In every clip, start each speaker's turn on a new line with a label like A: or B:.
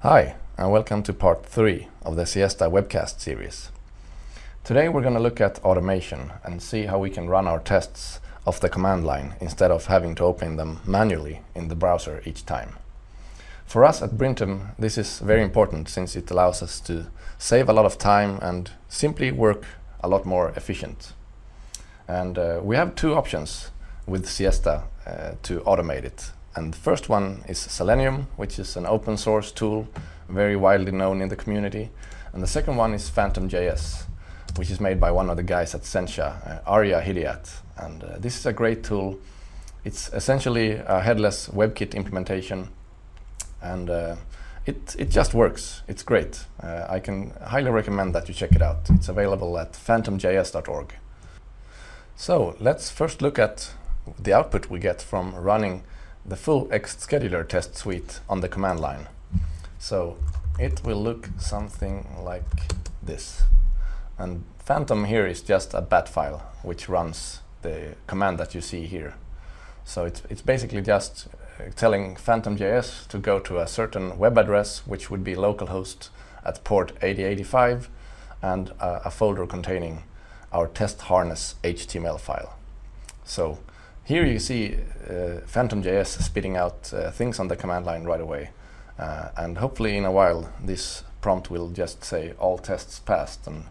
A: Hi, and welcome to part 3 of the Siesta webcast series. Today we're going to look at automation and see how we can run our tests off the command line instead of having to open them manually in the browser each time. For us at Brintum, this is very important since it allows us to save a lot of time and simply work a lot more efficient. And we have two options with Siesta to automate it. And the first one is Selenium, which is an open source tool, very widely known in the community. And the second one is Phantom.js, which is made by one of the guys at Sencha, Arya Hidyat. And this is a great tool. It's essentially a headless WebKit implementation, and it just works. It's great. I can highly recommend that you check it out. It's available at phantomjs.org. So let's first look at the output we get from running the full xScheduler test suite on the command line. So it will look something like this. And Phantom here is just a bat file which runs the command that you see here. So it's basically just telling Phantom.js to go to a certain web address, which would be localhost at port 8085, and a folder containing our test harness HTML file. So here you see Phantom.js spitting out things on the command line right away. And hopefully in a while this prompt will just say all tests passed and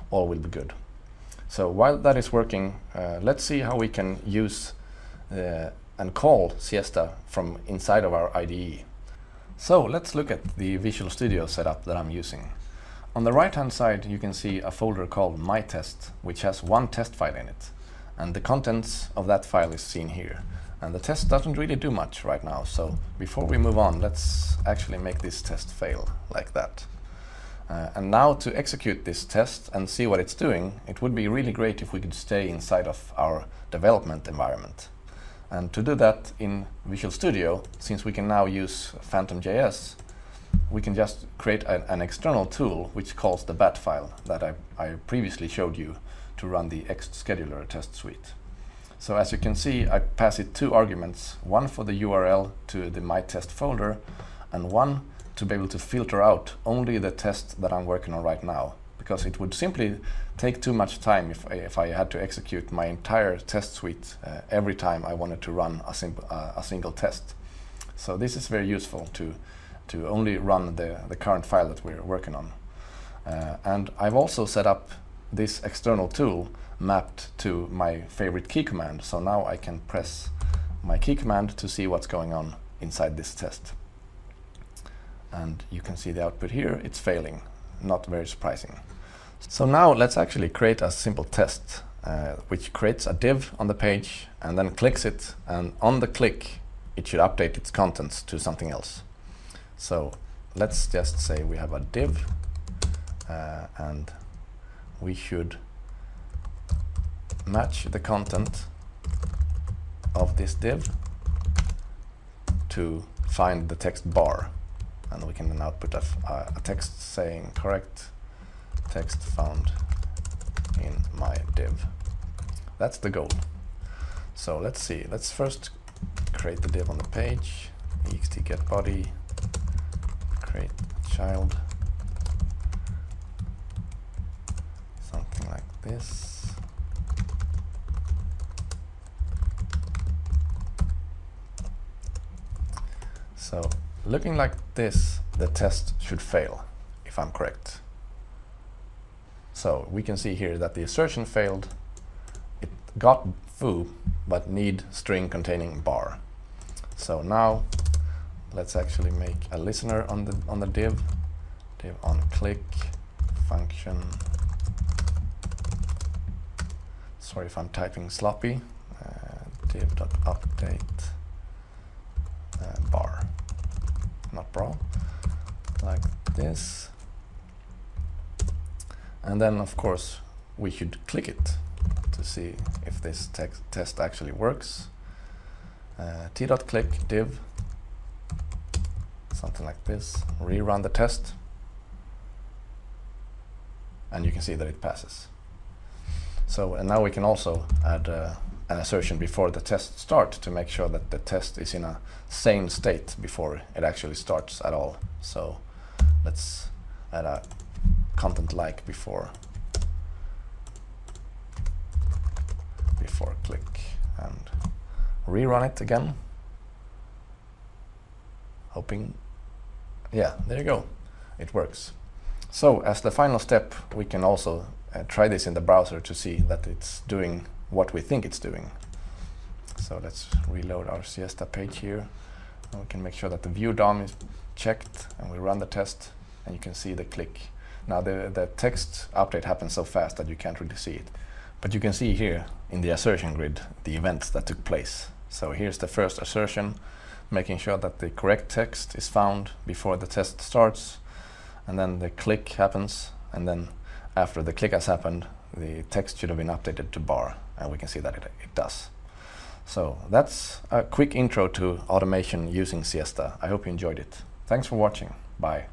A: all will be good. So while that is working, let's see how we can use and call Siesta from inside of our IDE. So let's look at the Visual Studio setup that I'm using. On the right hand side you can see a folder called myTest, which has one test file in it. And the contents of that file is seen here. And the test doesn't really do much right now, so before we move on, let's actually make this test fail like that. And now to execute this test and see what it's doing, it would be really great if we could stay inside of our development environment. And to do that in Visual Studio, since we can now use Phantom.js, we can just create an external tool which calls the bat file that I previously showed you to run the xScheduler test suite. So as you can see, I pass it two arguments, one for the URL to the myTest folder, and one to be able to filter out only the test that I'm working on right now, because it would simply take too much time if I had to execute my entire test suite every time I wanted to run a single test. So this is very useful to only run the current file that we're working on. And I've also set up this external tool mapped to my favorite key command. So now I can press my key command to see what's going on inside this test. And you can see the output here, it's failing, not very surprising. So now let's actually create a simple test, which creates a div on the page and then clicks it, and on the click it should update its contents to something else. So let's just say we have a div and we should match the content of this div to find the text bar, and we can then output a text saying correct text found in my div. That's the goal. So let's see, let's first create the div on the page, ext get body, create child, something like this. So looking like this, the test should fail, if I'm correct. So we can see here that the assertion failed. It got foo, but need string containing bar. So now let's actually make a listener on the div on click function. Sorry if I'm typing sloppy. Div.update bar, not bra, like this. And then of course we should click it to see if this test actually works. T.click div, something like this, rerun the test, and you can see that it passes. So, and now we can also add an assertion before the test starts to make sure that the test is in a sane state before it actually starts at all. So Let's add a content like before click and rerun it again. Hoping, yeah, there you go, it works. So as the final step, we can also try this in the browser to see that it's doing what we think it's doing. So let's reload our Siesta page here, and we can make sure that the view DOM is checked, and we run the test, and you can see the click. Now the text update happens so fast that you can't really see it, but you can see here in the assertion grid the events that took place. So here's the first assertion, making sure that the correct text is found before the test starts, and then the click happens, and then after the click has happened, the text should have been updated to bar, and we can see that it does. So that's a quick intro to automation using Siesta. I hope you enjoyed it. Thanks for watching. Bye.